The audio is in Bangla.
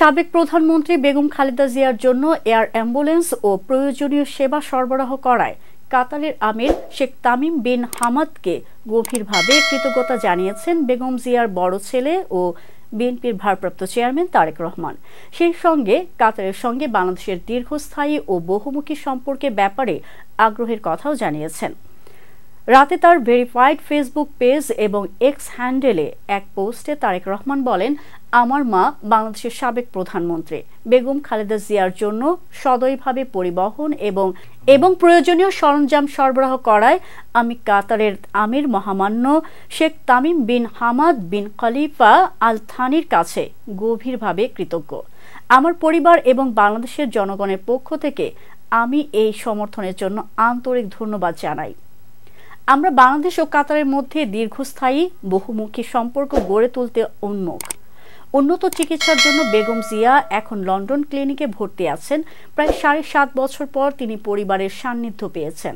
সাবেক প্রধানমন্ত্রী বেগম খালেদা জিয়ার জন্য এয়ার অ্যাম্বুলেন্স ও প্রয়োজনীয় সেবা সরবরাহ করায় কাতারের আমির শেখ তামিম বিন হামাদকে গভীরভাবে কৃতজ্ঞতা জানিয়েছেন বেগম জিয়ার বড় ছেলে ও বিএনপির ভারপ্রাপ্ত চেয়ারম্যান তারেক রহমান। সেই সঙ্গে কাতারের সঙ্গে বাংলাদেশের দীর্ঘস্থায়ী ও বহুমুখী সম্পর্কের ব্যাপারে আগ্রহের কথাও জানিয়েছেন। রাতে তার ভেরিফাইড ফেসবুক পেজ এবং এক্স হ্যান্ডেলে এক পোস্টে তারেক রহমান বলেন, আমার মা বাংলাদেশের সাবেক প্রধানমন্ত্রী বেগম খালেদা জিয়ার জন্য সদয়ভাবে পরিবহন এবং প্রয়োজনীয় সরঞ্জাম সরবরাহ করায় আমি কাতারের আমির মহামান্য Sheikh Tamim bin Hamad bin Khalifa Al থানির কাছে গভীরভাবে কৃতজ্ঞ। আমার পরিবার এবং বাংলাদেশের জনগণের পক্ষ থেকে আমি এই সমর্থনের জন্য আন্তরিক ধন্যবাদ জানাই। আমরা বাংলাদেশ ও কাতারের মধ্যে দীর্ঘস্থায়ী বহুমুখী সম্পর্ক গড়ে তুলতে উন্মুখ। উন্নত চিকিৎসার জন্য বেগম জিয়া এখন লন্ডন ক্লিনিকে ভর্তি আছেন। প্রায় ৭.৫ বছর পর তিনি পরিবারের সান্নিধ্য পেয়েছেন।